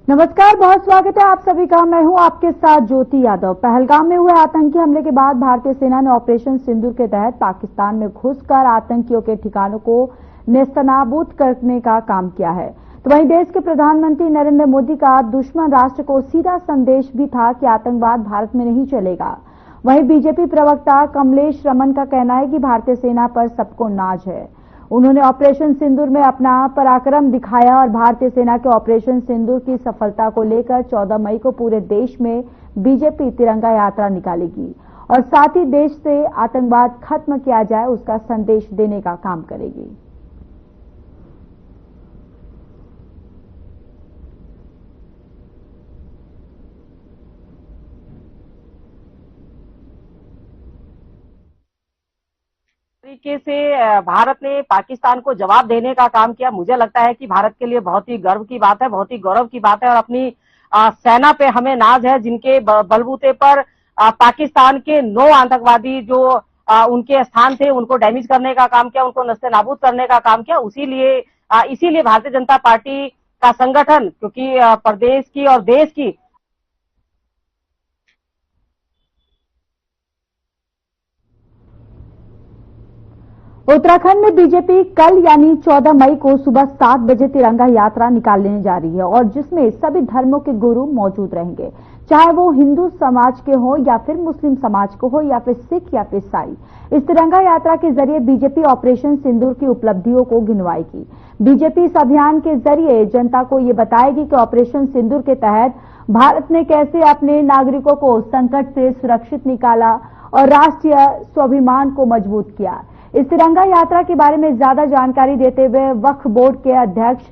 नमस्कार, बहुत स्वागत है आप सभी का। मैं हूं आपके साथ ज्योति यादव। पहलगाम में हुए आतंकी हमले के बाद भारतीय सेना ने ऑपरेशन सिंदूर के तहत पाकिस्तान में घुसकर आतंकियों के ठिकानों को नेस्तनाबूद करने का काम किया है। तो वहीं देश के प्रधानमंत्री नरेंद्र मोदी का दुश्मन राष्ट्र को सीधा संदेश भी था कि आतंकवाद भारत में नहीं चलेगा। वहीं बीजेपी प्रवक्ता कमलेश रमन का कहना है कि भारतीय सेना पर सबको नाज है। उन्होंने ऑपरेशन सिंदूर में अपना पराक्रम दिखाया और भारतीय सेना के ऑपरेशन सिंदूर की सफलता को लेकर 14 मई को पूरे देश में बीजेपी तिरंगा यात्रा निकालेगी और साथ ही देश से आतंकवाद खत्म किया जाए उसका संदेश देने का काम करेगी। तरीके से भारत ने पाकिस्तान को जवाब देने का काम किया। मुझे लगता है कि भारत के लिए बहुत ही गर्व की बात है, बहुत ही गौरव की बात है और अपनी सेना पे हमें नाज है, जिनके बलबूते पर पाकिस्तान के 9 आतंकवादी जो उनके स्थान थे उनको डैमेज करने का काम किया, उनको नस्ते-नाबूद करने का काम किया। इसीलिए भारतीय जनता पार्टी का संगठन, क्योंकि प्रदेश की और देश की उत्तराखंड में बीजेपी कल यानी 14 मई को सुबह 7 बजे तिरंगा यात्रा निकालने जा रही है और जिसमें सभी धर्मों के गुरु मौजूद रहेंगे, चाहे वो हिंदू समाज के हो या फिर मुस्लिम समाज को हो या फिर सिख या फिर ईसाई। इस तिरंगा यात्रा के जरिए बीजेपी ऑपरेशन सिंदूर की उपलब्धियों को गिनवाएगी। बीजेपी इस अभियान के जरिए जनता को ये बताएगी कि ऑपरेशन सिंदूर के तहत भारत ने कैसे अपने नागरिकों को संकट से सुरक्षित निकाला और राष्ट्रीय स्वाभिमान को मजबूत किया। इस तिरंगा यात्रा के बारे में ज्यादा जानकारी देते हुए वक्फ बोर्ड के अध्यक्ष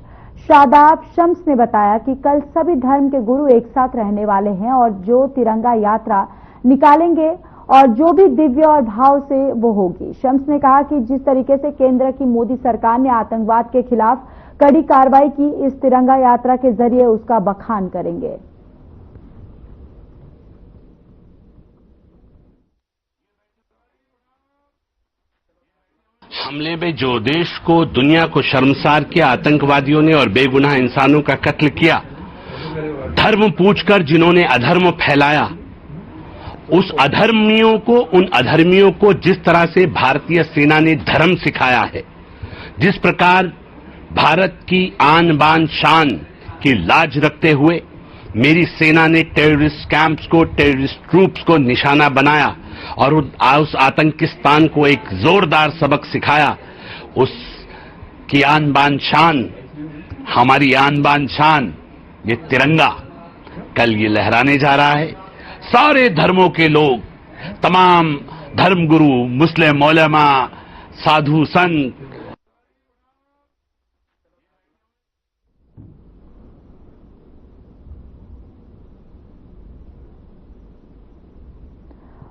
शादाब शम्स ने बताया कि कल सभी धर्म के गुरु एक साथ रहने वाले हैं और जो तिरंगा यात्रा निकालेंगे और जो भी दिव्य और भाव से वो होगी। शम्स ने कहा कि जिस तरीके से केंद्र की मोदी सरकार ने आतंकवाद के खिलाफ कड़ी कार्रवाई की, इस तिरंगा यात्रा के जरिए उसका बखान करेंगे। हमले में जो देश को, दुनिया को शर्मसार किया आतंकवादियों ने और बेगुनाह इंसानों का कत्ल किया, धर्म पूछकर जिन्होंने अधर्म फैलाया, उस अधर्मियों को, उन अधर्मियों को जिस तरह से भारतीय सेना ने धर्म सिखाया है, जिस प्रकार भारत की आन बान शान की लाज रखते हुए मेरी सेना ने टेररिस्ट कैंप्स को, टेररिस्ट ट्रूप्स को निशाना बनाया और उस आतंकिस्तान को एक जोरदार सबक सिखाया। उस की आन बान शान, हमारी आन बान शान, ये तिरंगा कल ये लहराने जा रहा है। सारे धर्मों के लोग, तमाम धर्मगुरु, मुस्लिम उलेमा, साधु संत,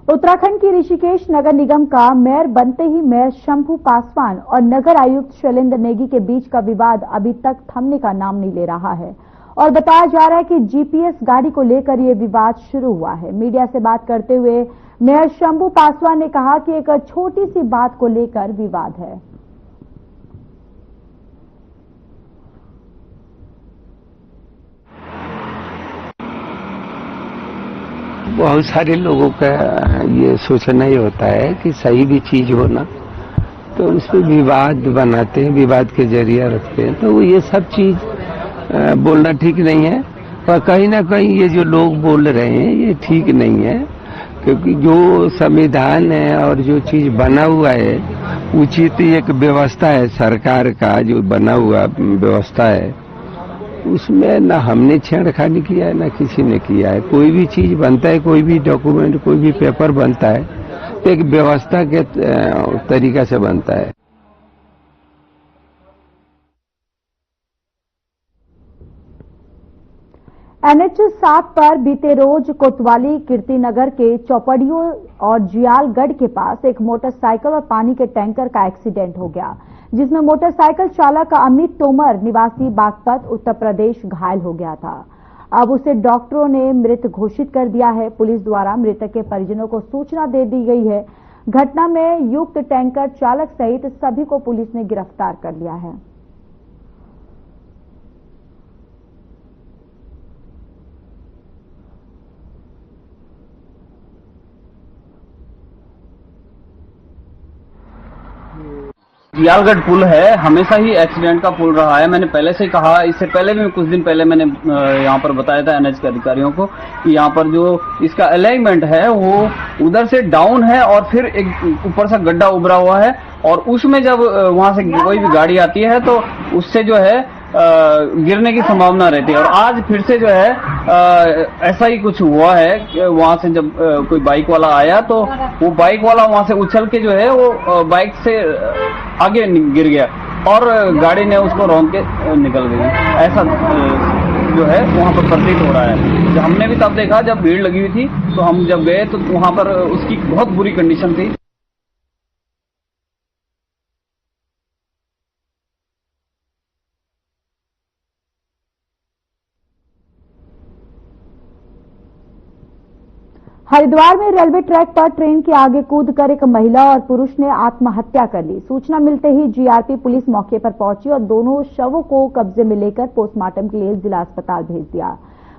उत्तराखंड की ऋषिकेश नगर निगम का मेयर बनते ही मेयर शंभू पासवान और नगर आयुक्त शैलेंद्र नेगी के बीच का विवाद अभी तक थमने का नाम नहीं ले रहा है और बताया जा रहा है कि जीपीएस गाड़ी को लेकर यह विवाद शुरू हुआ है। मीडिया से बात करते हुए मेयर शंभू पासवान ने कहा कि एक छोटी सी बात को लेकर विवाद है। बहुत सारे लोगों का ये सोचना ही होता है कि सही भी चीज हो ना, तो उस पर विवाद बनाते हैं, विवाद के जरिए रखते हैं। तो ये सब चीज बोलना ठीक नहीं है और कहीं ना कहीं ये जो लोग बोल रहे हैं ये ठीक नहीं है, क्योंकि जो संविधान है और जो चीज बना हुआ है, उचित एक व्यवस्था है सरकार का जो बना हुआ व्यवस्था है, उसमें ना हमने छेड़खानी किया है ना किसी ने किया है। कोई भी चीज बनता है, कोई भी डॉक्यूमेंट, कोई भी पेपर बनता है तो एक व्यवस्था के तरीका से बनता है। NH 7 पर बीते रोज कोतवाली कीर्तिनगर के चौपड़ियों और जियालगढ़ के पास एक मोटरसाइकिल और पानी के टैंकर का एक्सीडेंट हो गया, जिसमें मोटरसाइकिल चालक अमित तोमर निवासी बागपत उत्तर प्रदेश घायल हो गया था। अब उसे डॉक्टरों ने मृत घोषित कर दिया है। पुलिस द्वारा मृतक के परिजनों को सूचना दे दी गई है। घटना में युक्त टैंकर चालक सहित सभी को पुलिस ने गिरफ्तार कर लिया है। यालगढ़ पुल है हमेशा ही एक्सीडेंट का पुल रहा है। मैंने पहले से ही कहा, इससे पहले भी कुछ दिन पहले मैंने यहाँ पर बताया था एनएच के अधिकारियों को कि यहाँ पर जो इसका अलाइनमेंट है वो उधर से डाउन है और फिर एक ऊपर से गड्ढा उभरा हुआ है, और उसमें जब वहां से कोई भी गाड़ी आती है तो उससे जो है गिरने की संभावना रहती है। और आज फिर से जो है ऐसा ही कुछ हुआ है। वहां से जब कोई बाइक वाला आया तो वो बाइक वाला वहां से उछल के जो है वो बाइक से आगे गिर गया और गाड़ी ने उसको रौंद के निकल गई। ऐसा जो है वहां पर प्रतीत हो रहा है। हमने भी तब देखा जब भीड़ लगी हुई थी, तो हम जब गए तो वहां पर उसकी बहुत बुरी कंडीशन थी। हरिद्वार में रेलवे ट्रैक पर ट्रेन के आगे कूदकर एक महिला और पुरुष ने आत्महत्या कर ली। सूचना मिलते ही जीआरपी पुलिस मौके पर पहुंची और दोनों शवों को कब्जे में लेकर पोस्टमार्टम के लिए जिला अस्पताल भेज दिया।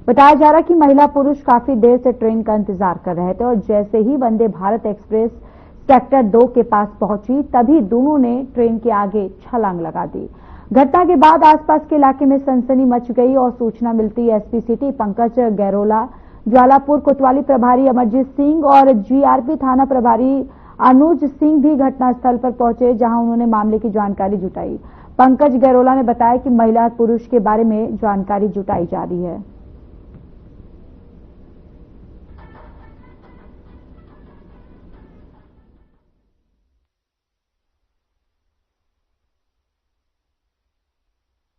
बताया जा रहा कि महिला पुरुष काफी देर से ट्रेन का इंतजार कर रहे थे और जैसे ही वंदे भारत एक्सप्रेस सेक्टर 2 के पास पहुंची तभी दोनों ने ट्रेन के आगे छलांग लगा दी। घटना के बाद आसपास के इलाके में सनसनी मच गई और सूचना मिलती एसपी सिटी पंकज गैरोला, ज्वालापुर कोतवाली प्रभारी अमरजीत सिंह और जीआरपी थाना प्रभारी अनुज सिंह भी घटनास्थल पर पहुंचे, जहां उन्होंने मामले की जानकारी जुटाई। पंकज गैरोला ने बताया कि महिला और पुरुष के बारे में जानकारी जुटाई जा रही है।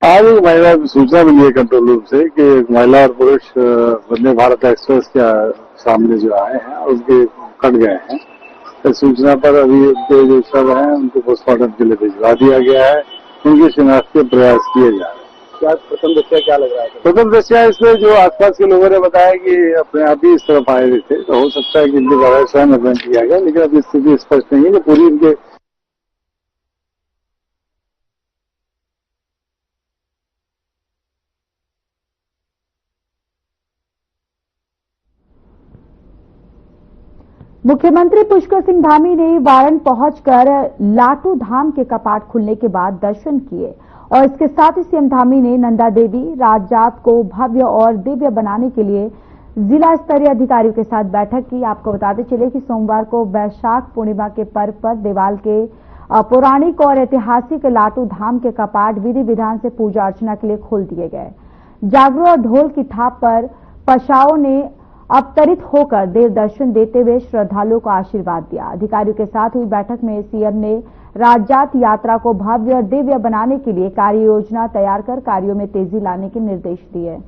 आज एक महिला सूचना मिली है कंट्रोल रूम से कि एक महिला और पुरुष वंदे भारत एक्सप्रेस के सामने जो आए हैं और उनके कट गए हैं। इस सूचना पर अभी उनके जो शव हैं उनको पोस्टमार्टम के लिए भिजवा दिया गया है। उनकी शिनाख्त के प्रयास किए जा रहे हैं। प्रथम दृष्टया क्या लग रहा है? प्रथम दृष्टया इसमें जो आसपास के लोगों ने बताया कि अपने आप ही इस तरफ आए हुए थे, तो हो सकता है कि इनके द्वारा स्वयं अध्ययन किया गया, लेकिन अभी स्थिति स्पष्ट नहीं है कि पूरी इनके मुख्यमंत्री पुष्कर सिंह धामी ने वारण पहुंचकर लाटू धाम के कपाट खुलने के बाद दर्शन किए और इसके साथ ही सीएम धामी ने नंदा देवी राजजात को भव्य और दिव्य बनाने के लिए जिला स्तरीय अधिकारियों के साथ बैठक की। आपको बताते चले कि सोमवार को वैशाख पूर्णिमा के पर्व पर देवाल के पौराणिक और ऐतिहासिक लाटू धाम के कपाट विधि विधान से पूजा अर्चना के लिए खोल दिए गए। जागरो और ढोल की थाप पर पशाओं ने अवतरित होकर देव दर्शन देते हुए श्रद्धालुओं को आशीर्वाद दिया। अधिकारियों के साथ हुई बैठक में सीएम ने राजजात यात्रा को भव्य और दिव्य बनाने के लिए कार्य योजना तैयार कर कार्यों में तेजी लाने के निर्देश दिए।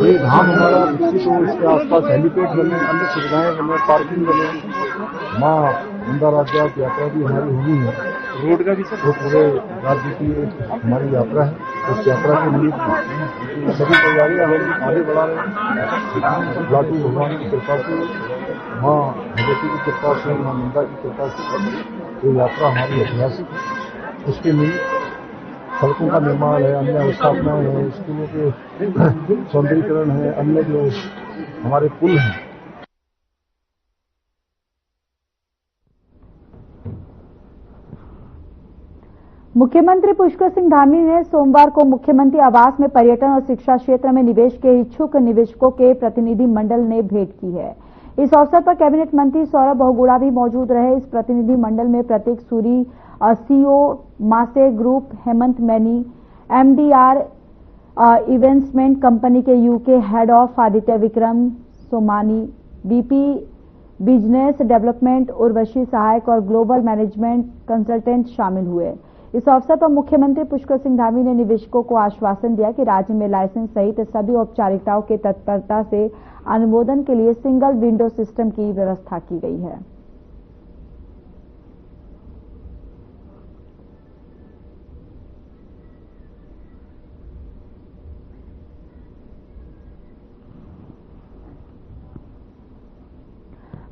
ये धाम हमारा विकसित हो, इसके आसपास हेलीपैड बने, अन्य सुविधाएं बने, पार्किंग बने, माँ नंदा राजजात यात्रा भी हमारी होनी है। रोड का भी वो पूरे राज्य की हमारी यात्रा है। उस यात्रा के लिए सभी तैयारियां हम आगे बढ़ा रहे हैं। लाटू भगवान की कृपा से, माँ भगवती की कृपा से, माँ नंदा की कृपा से ये यात्रा हमारी ऐतिहासिक है। उसके लिए सड़कों का निर्माण है, अन्य अवस्थापनाएं हैं, स्कूलों के सौंदर्यीकरण है, अन्य जो हमारे पुल हैं। मुख्यमंत्री पुष्कर सिंह धामी ने सोमवार को मुख्यमंत्री आवास में पर्यटन और शिक्षा क्षेत्र में निवेश के इच्छुक निवेशकों के प्रतिनिधि मंडल ने भेंट की है। इस अवसर पर कैबिनेट मंत्री सौरभ बहुगुणा भी मौजूद रहे। इस प्रतिनिधि मंडल में प्रतीक सूरी, सीओ मासे group, Hemant Maini, MDR investment company के UK head of Aditya Vikram Somani, BP business development Urvashi सहायक और ग्लोबल मैनेजमेंट कंसल्टेंट शामिल हुए। इस अवसर पर मुख्यमंत्री पुष्कर सिंह धामी ने निवेशकों को आश्वासन दिया कि राज्य में लाइसेंस सहित सभी औपचारिकताओं के तत्परता से अनुमोदन के लिए सिंगल विंडो सिस्टम की व्यवस्था की गई है।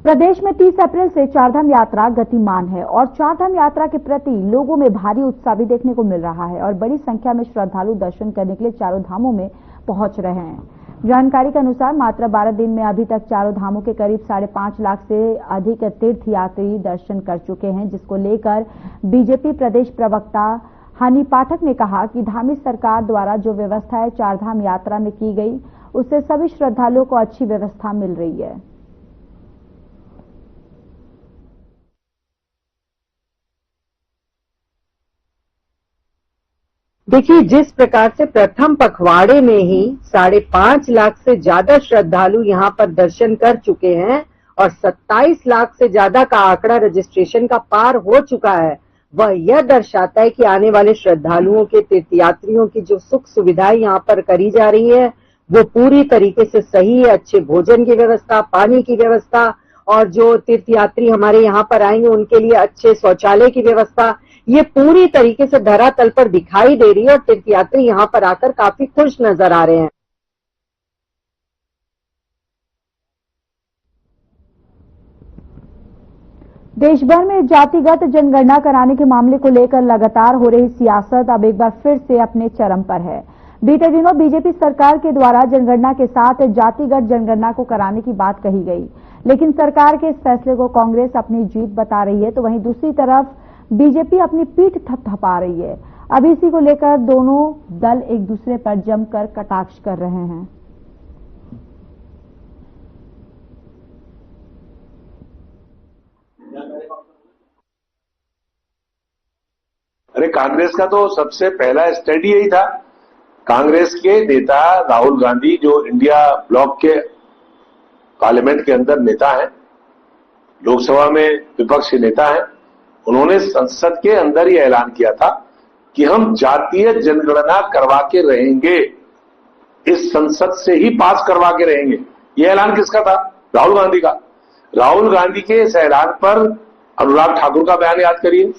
प्रदेश में 30 अप्रैल से चारधाम यात्रा गतिमान है और चारधाम यात्रा के प्रति लोगों में भारी उत्साह भी देखने को मिल रहा है और बड़ी संख्या में श्रद्धालु दर्शन करने के लिए चारों धामों में पहुंच रहे हैं। जानकारी के अनुसार मात्र 12 दिन में अभी तक चारों धामों के करीब 5.5 लाख से अधिक तीर्थयात्री दर्शन कर चुके हैं, जिसको लेकर बीजेपी प्रदेश प्रवक्ता हनी पाठक ने कहा कि धामी सरकार द्वारा जो व्यवस्था है चारधाम यात्रा में की गई, उससे सभी श्रद्धालुओं को अच्छी व्यवस्था मिल रही है। देखिए, जिस प्रकार से प्रथम पखवाड़े में ही 5.5 लाख से ज्यादा श्रद्धालु यहाँ पर दर्शन कर चुके हैं और 27 लाख से ज्यादा का आंकड़ा रजिस्ट्रेशन का पार हो चुका है, वह यह दर्शाता है कि आने वाले श्रद्धालुओं के तीर्थयात्रियों की जो सुख सुविधाएं यहाँ पर करी जा रही है वो पूरी तरीके से सही है। अच्छे भोजन की व्यवस्था, पानी की व्यवस्था और जो तीर्थयात्री हमारे यहाँ पर आएंगे उनके लिए अच्छे शौचालय की व्यवस्था, ये पूरी तरीके से धरातल पर दिखाई दे रही है और तीर्थयात्री यहाँ पर आकर काफी खुश नजर आ रहे हैं। देश भर में जातिगत जनगणना कराने के मामले को लेकर लगातार हो रही सियासत अब एक बार फिर से अपने चरम पर है। बीते दिनों बीजेपी सरकार के द्वारा जनगणना के साथ जातिगत जनगणना को कराने की बात कही गई, लेकिन सरकार के इस फैसले को कांग्रेस अपनी जीत बता रही है, तो वहीं दूसरी तरफ बीजेपी अपनी पीठ थपथपा रही है। अब इसी को लेकर दोनों दल एक दूसरे पर जमकर कटाक्ष कर रहे हैं। अरे कांग्रेस का तो सबसे पहला स्टैंड यही था। कांग्रेस के नेता राहुल गांधी जो इंडिया ब्लॉक के पार्लियामेंट के अंदर नेता हैं, लोकसभा में विपक्ष के नेता हैं, उन्होंने संसद के अंदर ही ऐलान किया था कि हम जातीय जनगणना करवा के रहेंगे, इस संसद से ही पास करवा के रहेंगे। यह ऐलान किसका था? राहुल गांधी का। राहुल गांधी के इस ऐलान पर अनुराग ठाकुर का बयान याद करिए,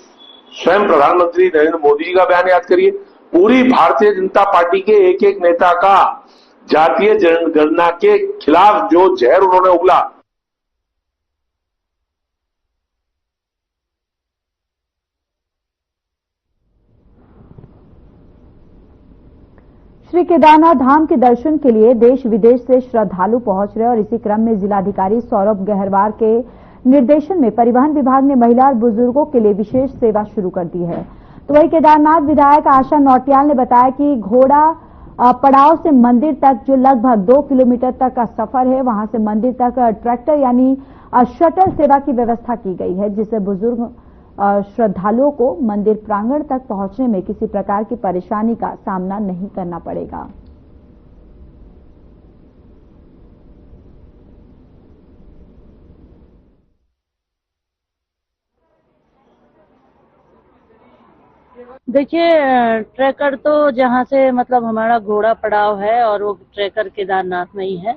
स्वयं प्रधानमंत्री नरेंद्र मोदी जी का बयान याद करिए, पूरी भारतीय जनता पार्टी के एक एक नेता का जातीय जनगणना के खिलाफ जो जहर उन्होंने उगला। श्री केदारनाथ धाम के दर्शन के लिए देश विदेश से श्रद्धालु पहुंच रहे और इसी क्रम में जिलाधिकारी सौरभ गहरवार के निर्देशन में परिवहन विभाग ने महिला और बुजुर्गों के लिए विशेष सेवा शुरू कर दी है। तो वही केदारनाथ विधायक आशा नौटियाल ने बताया कि घोड़ा पड़ाव से मंदिर तक जो लगभग 2 किलोमीटर तक का सफर है, वहां से मंदिर तक ट्रैक्टर यानी शटल सेवा की व्यवस्था की गई है, जिससे बुजुर्ग श्रद्धालुओं को मंदिर प्रांगण तक पहुंचने में किसी प्रकार की परेशानी का सामना नहीं करना पड़ेगा। देखिए, ट्रैकर तो जहाँ से मतलब हमारा घोड़ा पड़ाव है और वो ट्रैकर केदारनाथ में ही है,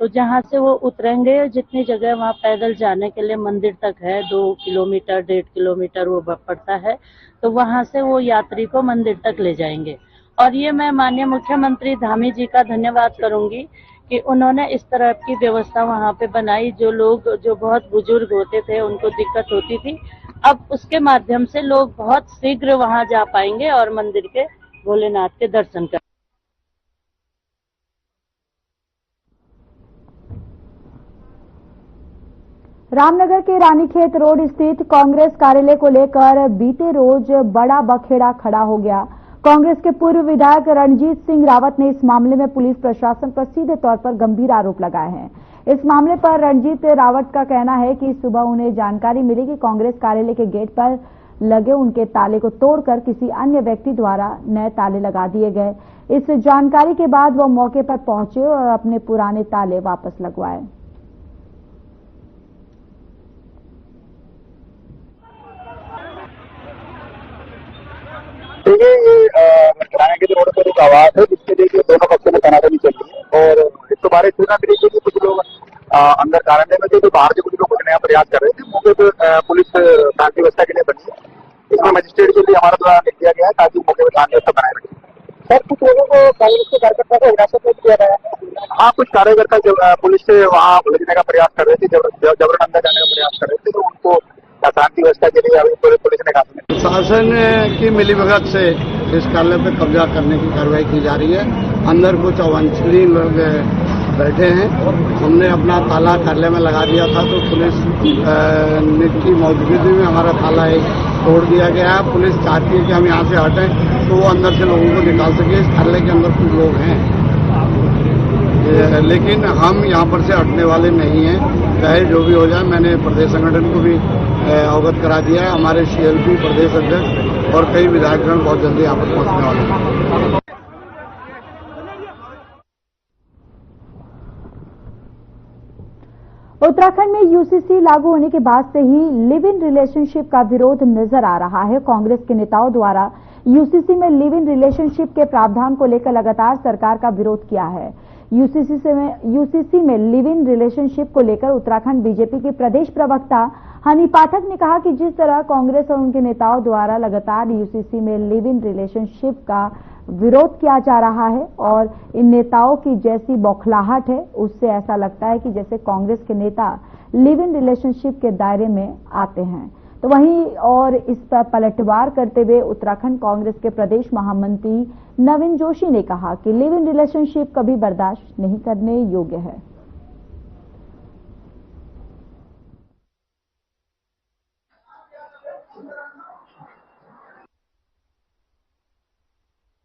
तो जहाँ से वो उतरेंगे, जितनी जगह वहाँ पैदल जाने के लिए मंदिर तक है 2 किलोमीटर 1.5 किलोमीटर वो पड़ता है, तो वहाँ से वो यात्री को मंदिर तक ले जाएंगे। और ये मैं माननीय मुख्यमंत्री धामी जी का धन्यवाद करूंगी कि उन्होंने इस तरह की व्यवस्था वहाँ पे बनाई। जो लोग जो बहुत बुजुर्ग होते थे, उनको दिक्कत होती थी, अब उसके माध्यम से लोग बहुत शीघ्र वहाँ जा पाएंगे और मंदिर के भोलेनाथ के दर्शन कर। रामनगर के रानीखेत रोड स्थित कांग्रेस कार्यालय को लेकर बीते रोज बड़ा बखेड़ा खड़ा हो गया। कांग्रेस के पूर्व विधायक रणजीत सिंह रावत ने इस मामले में पुलिस प्रशासन पर सीधे तौर पर गंभीर आरोप लगाए हैं। इस मामले पर रणजीत रावत का कहना है कि सुबह उन्हें जानकारी मिली कि कांग्रेस कार्यालय के गेट पर लगे उनके ताले को तोड़कर किसी अन्य व्यक्ति द्वारा नए ताले लगा दिए गए। इस जानकारी के बाद वो मौके पर पहुंचे और अपने पुराने ताले वापस लगवाए। देखिए, ये रानीखेत रोड पर एक आवाज है जिसके लिए दोनों पक्षों में तनातनी चल रही है और इस बारे सूचना मिली थी कि कुछ लोग अंदर कार्यालय में थे, तो बाहर से कुछ लोग कुछ नया प्रयास कर रहे थे। मौके पर पुलिस शांति व्यवस्था के लिए बनी है। इसमें मजिस्ट्रेट के लिए हमारा द्वारा लिख दिया गया है ताकि मौके पर शांति व्यवस्था बनाए रखें। सर कुछ लोगों को कांग्रेस के कार्यकर्ता को हिरासत में दिया गया है। हाँ, कुछ कार्यकर्ता जब पुलिस से वहाँ लेने का प्रयास कर रहे थे, जबरन अंदर जाने का प्रयास कर रहे थे, तो उनको शांति व्यवस्था के लिए अभी पुलिस ने कहा। शासन की मिलीभगत से इस कार्यालय पर कब्जा करने की कार्रवाई की जा रही है। अंदर कुछ अवांछनीय लोग बैठे हैं। हमने अपना ताला कार्यालय में लगा दिया था, तो पुलिस की मौजूदगी में हमारा ताला तोड़ दिया गया है। पुलिस चाहती है कि हम यहाँ से हटें तो वो अंदर से लोगों को निकाल सके। इस कार्यालय के अंदर कुछ लोग हैं, लेकिन हम यहाँ पर से हटने वाले नहीं हैं, चाहे जो भी हो जाए। मैंने प्रदेश संगठन को भी अवगत करा दिया है। हमारे CLP प्रदेश अध्यक्ष और कई विधायकगण बहुत जल्दी यहाँ पर पहुँचने वाले हैं। उत्तराखंड में UCC लागू होने के बाद से ही लिव इन रिलेशनशिप का विरोध नजर आ रहा है। कांग्रेस के नेताओं द्वारा UCC में लिव इन रिलेशनशिप के प्रावधान को लेकर लगातार सरकार का विरोध किया है। UCC में लिव इन रिलेशनशिप को लेकर उत्तराखंड बीजेपी के प्रदेश प्रवक्ता हनी पाठक ने कहा कि जिस तरह कांग्रेस और उनके नेताओं द्वारा लगातार UCC में लिव इन रिलेशनशिप का विरोध किया जा रहा है और इन नेताओं की जैसी बौखलाहट है, उससे ऐसा लगता है कि जैसे कांग्रेस के नेता लिव इन रिलेशनशिप के दायरे में आते हैं। तो वहीं और इस पर पलटवार करते हुए उत्तराखंड कांग्रेस के प्रदेश महामंत्री नवीन जोशी ने कहा कि लिव इन रिलेशनशिप कभी बर्दाश्त नहीं करने योग्य है।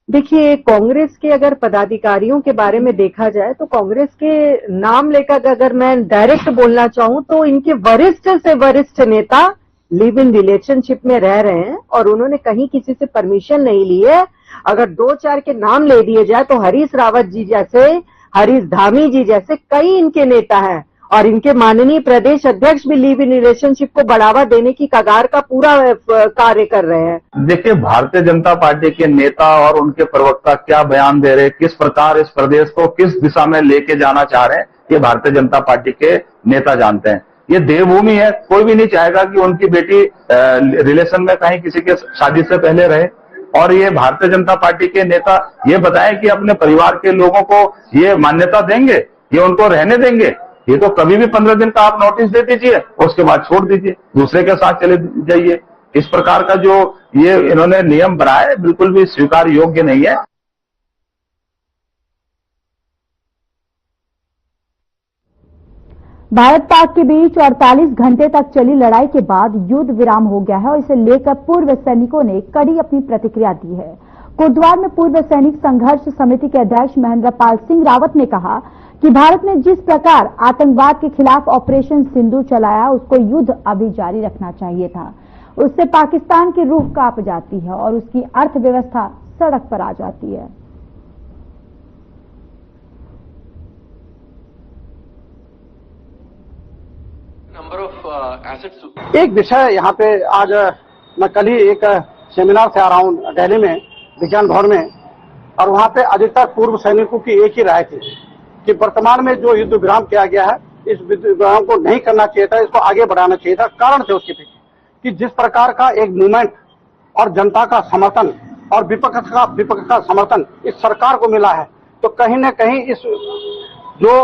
देखिए, कांग्रेस के अगर पदाधिकारियों के बारे में देखा जाए तो कांग्रेस के नाम लेकर अगर मैं डायरेक्ट बोलना चाहूं तो इनके वरिष्ठ से वरिष्ठ नेता लिव इन रिलेशनशिप में रह रहे हैं और उन्होंने कहीं किसी से परमिशन नहीं ली है। अगर 2-4 के नाम ले दिए जाए तो हरीश रावत जी जैसे, हरीश धामी जी जैसे कई इनके नेता हैं और इनके माननीय प्रदेश अध्यक्ष भी लिव इन रिलेशनशिप को बढ़ावा देने की कगार का पूरा कार्य कर रहे हैं। देखिए, भारतीय जनता पार्टी के नेता और उनके प्रवक्ता क्या बयान दे रहे हैं, किस प्रकार इस प्रदेश को किस दिशा में लेके जाना चाह रहे हैं, ये भारतीय जनता पार्टी के नेता जानते हैं। ये देवभूमि है, कोई भी नहीं चाहेगा कि उनकी बेटी रिलेशन में कहीं किसी के शादी से पहले रहे। और ये भारतीय जनता पार्टी के नेता ये बताएं कि अपने परिवार के लोगों को ये मान्यता देंगे, ये उनको रहने देंगे। ये तो कभी भी 15 दिन का आप नोटिस दे दीजिए, उसके बाद छोड़ दीजिए, दूसरे के साथ चले जाइए। इस प्रकार का जो ये इन्होंने नियम बनाया है बिल्कुल भी स्वीकार योग्य नहीं है। भारत पाक के बीच 48 घंटे तक चली लड़ाई के बाद युद्ध विराम हो गया है और इसे लेकर पूर्व सैनिकों ने कड़ी अपनी प्रतिक्रिया दी है। कोटद्वार में पूर्व सैनिक संघर्ष समिति के अध्यक्ष महेंद्रपाल सिंह रावत ने कहा कि भारत ने जिस प्रकार आतंकवाद के खिलाफ ऑपरेशन सिंदूर चलाया, उसको युद्ध अभी जारी रखना चाहिए था। उससे पाकिस्तान की रूह कांप जाती है और उसकी अर्थव्यवस्था सड़क पर आ जाती है। एक विषय यहाँ पे आज मैं कल ही एक सेमिनार से आ रहा हूँ दिल्ली में, विज्ञान भवन में, और वहाँ पे अधिकतर पूर्व सैनिकों की एक ही राय थी कि वर्तमान में जो युद्ध विराम किया गया है, इस युद्ध विराम को नहीं करना चाहिए था, इसको आगे बढ़ाना चाहिए था। कारण थे उसके पीछे कि जिस प्रकार का एक मूवमेंट और जनता का समर्थन और विपक्ष का समर्थन इस सरकार को मिला है, तो कहीं न कहीं इस जो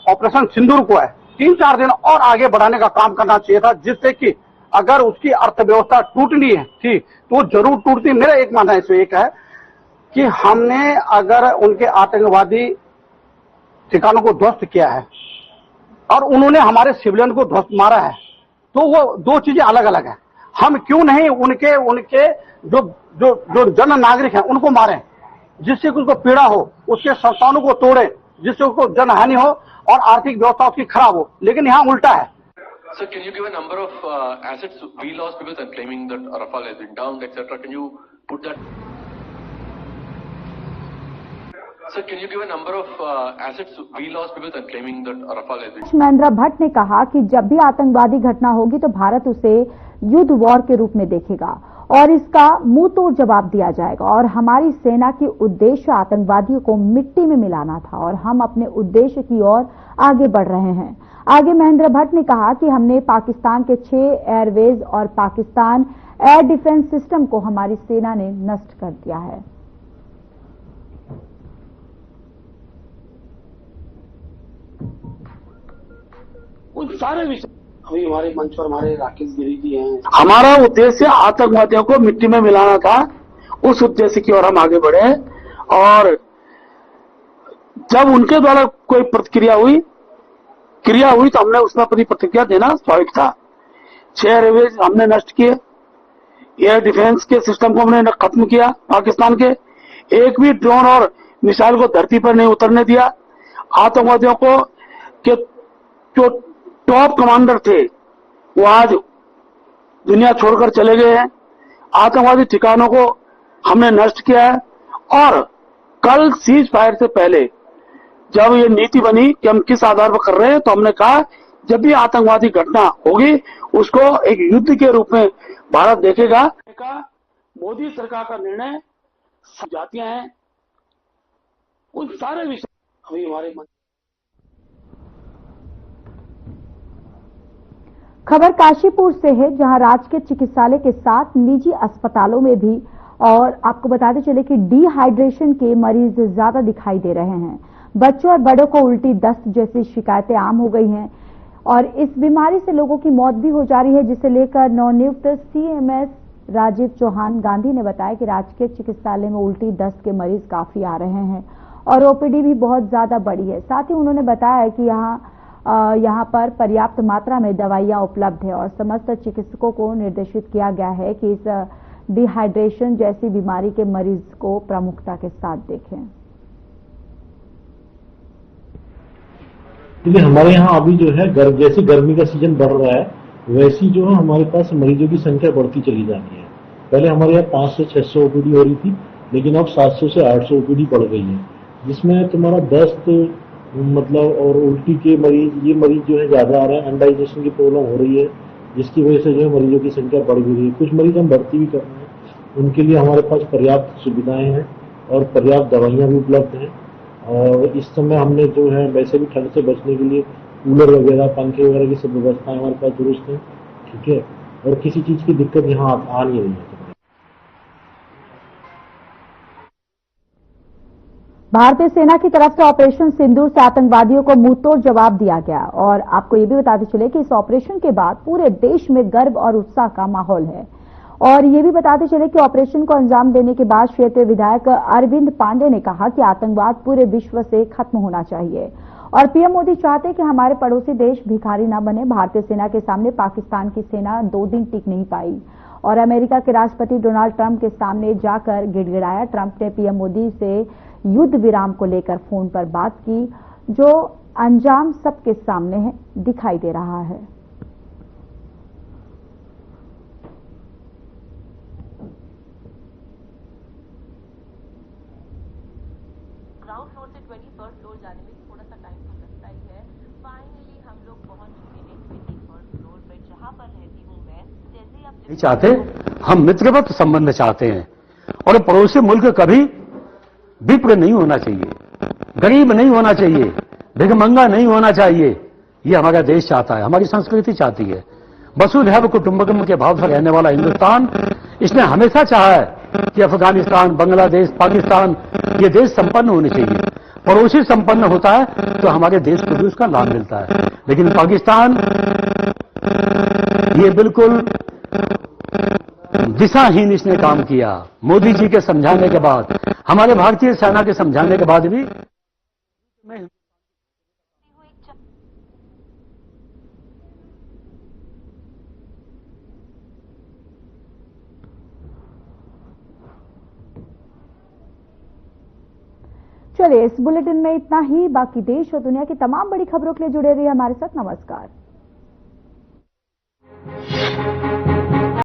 ऑपरेशन सिंदूर को है 3-4 दिन और आगे बढ़ाने का काम करना चाहिए था, जिससे कि अगर उसकी अर्थव्यवस्था टूटनी है थी तो जरूर टूटती। मेरा एक मानना इसमें एक है कि हमने अगर उनके आतंकवादी ठिकानों को ध्वस्त किया है और उन्होंने हमारे सिविलियन को ध्वस्त मारा है, तो वो दो चीजें अलग अलग है। हम क्यों नहीं उनके जो जन नागरिक हैं उनको मारें, जिससे उनको पीड़ा हो, उसके संस्थानों को तोड़े, जिससे उसको जनहानि हो और आर्थिक व्यवस्था उसकी खराब हो। लेकिन यहाँ उल्टा है। Sir, can you give a number of assets we lost because I'm claiming that Rafale has been downed, etc. Can you put that? Sir, can you give a number of assets we lost because I'm claiming that Rafale has been? Mahendra Bhatt ने कहा कि जब भी आतंकवादी घटना होगी तो भारत उसे युद्ध वॉर के रूप में देखेगा और इसका मुंह तोड़ जवाब दिया जाएगा। और हमारी सेना की उद्देश्य आतंकवादियों को मिट्टी में मिलाना था और हम अपने उद्देश्य की ओर आगे बढ़ रहे हैं। आगे महेंद्र भट्ट ने कहा कि हमने पाकिस्तान के 6 एयरवेज और पाकिस्तान एयर डिफेंस सिस्टम को हमारी सेना ने नष्ट कर दिया है। उन सारे विषय अभी हमारे मंच पर हमारे राकेश गिरी जी हैं। हमारा उद्देश्य आतंकवादियों को मिट्टी में मिलाना था, उस उद्देश्य की ओर हम आगे बढ़े और जब उनके द्वारा कोई क्रिया हुई तो हमने उसमें अपनी प्रतिक्रिया देना स्वाभाविक था। 6 एयरवेज हमने नष्ट किए, एयर डिफेंस के सिस्टम को हमने खत्म किया, पाकिस्तान के एक भी ड्रोन और मिसाइल को धरती पर नहीं उतरने दिया। आतंकवादियों को के जो टॉप कमांडर थे वो आज दुनिया छोड़कर चले गए हैं। आतंकवादी ठिकानों को हमने नष्ट किया है और कल सीज फायर से पहले जब ये नीति बनी कि हम किस आधार पर कर रहे हैं, तो हमने कहा जब भी आतंकवादी घटना होगी उसको एक युद्ध के रूप में भारत देखेगा। मोदी सरकार का निर्णय जातियां हैं, उन सारे विषय अभी हमारे खबर काशीपुर से है, जहां राजकीय चिकित्सालय के साथ निजी अस्पतालों में भी और आपको बताते चले कि डिहाइड्रेशन के मरीज ज्यादा दिखाई दे रहे हैं। बच्चों और बड़ों को उल्टी, दस्त जैसी शिकायतें आम हो गई हैं और इस बीमारी से लोगों की मौत भी हो जा रही है, जिसे लेकर नवनियुक्त सीएमएस राजीव चौहान गांधी ने बताया कि राजकीय चिकित्सालय में उल्टी, दस्त के मरीज काफी आ रहे हैं और ओपीडी भी बहुत ज्यादा बड़ी है। साथ ही उन्होंने बताया कि यहाँ पर पर्याप्त मात्रा में दवाइयां उपलब्ध है और समस्त चिकित्सकों को निर्देशित किया गया है कि इस डिहाइड्रेशन जैसी बीमारी के मरीज को प्रमुखता के साथ देखें। क्योंकि हमारे यहाँ अभी जो है जैसे गर्मी का सीजन बढ़ रहा है वैसी जो है हमारे पास मरीजों की संख्या बढ़ती चली जा रही है। पहले हमारे यहाँ 500 से 600 ओपीडी हो रही थी, लेकिन अब 700 से 800 ओपीडी बढ़ गई है, जिसमें तुम्हारा दस्त मतलब और उल्टी के मरीज, ये मरीज जो है ज्यादा आ रहे हैं। अनडाइजेशन की प्रॉब्लम हो रही है, जिसकी वजह से जो है मरीजों की संख्या बढ़ भी रही है। कुछ मरीज हम भर्ती भी कर रहे हैं, उनके लिए हमारे पास पर्याप्त सुविधाएं हैं और पर्याप्त दवाइयां भी उपलब्ध हैं। और इस समय हमने जो है वैसे भी ठंड से बचने के लिए कूलर वगैरह, पंखे वगैरह की सब व्यवस्थाएं हमारे पास दुरुस्त है, ठीक है, और किसी चीज की दिक्कत यहाँ आ नहीं रही है। भारतीय सेना की तरफ से ऑपरेशन सिंदूर से आतंकवादियों को मुंहतोड़ जवाब दिया गया और आपको ये भी बताते चले कि इस ऑपरेशन के बाद पूरे देश में गर्व और उत्साह का माहौल है। और ये भी बताते चले कि ऑपरेशन को अंजाम देने के बाद क्षेत्रीय विधायक अरविंद पांडे ने कहा कि आतंकवाद पूरे विश्व से खत्म होना चाहिए और पीएम मोदी चाहते हैं कि हमारे पड़ोसी देश भिखारी न बने। भारतीय सेना के सामने पाकिस्तान की सेना 2 दिन टिक नहीं पाई और अमेरिका के राष्ट्रपति डोनाल्ड ट्रंप के सामने जाकर गिड़गिड़ाया। ट्रंप ने पीएम मोदी से युद्ध विराम को लेकर फोन पर बात की, जो अंजाम सबके सामने है, दिखाई दे रहा है। ग्राउंड फ्लोर से 21st फ्लोर जाने में थोड़ा सा टाइम तो लगता ही है। फाइनली हम लोग पहुंच चुके हैं 21st फ्लोर पे, जहां पर रहती हूं मैं। जैसे ही आप नहीं चाहते, हम मित्रवत संबंध चाहते हैं और पड़ोसी मुल्क कभी विप्र नहीं होना चाहिए, गरीब नहीं होना चाहिए, भिखमंगा नहीं होना चाहिए। ये हमारा देश चाहता है, हमारी संस्कृति चाहती है। वसुधैव कुटुंबकम के भाव से रहने वाला हिंदुस्तान, इसने हमेशा चाहा है कि अफगानिस्तान, बांग्लादेश, पाकिस्तान ये देश संपन्न होने चाहिए। पड़ोसी संपन्न होता है तो हमारे देश को भी उसका लाभ मिलता है। लेकिन पाकिस्तान ये बिल्कुल दिशाहीन इसने काम किया। मोदी जी के समझाने के बाद, हमारे भारतीय सेना के समझाने के बाद भी चलिए, इस बुलेटिन में इतना ही। बाकी देश और दुनिया की तमाम बड़ी खबरों के लिए जुड़े रहिए हमारे साथ। नमस्कार।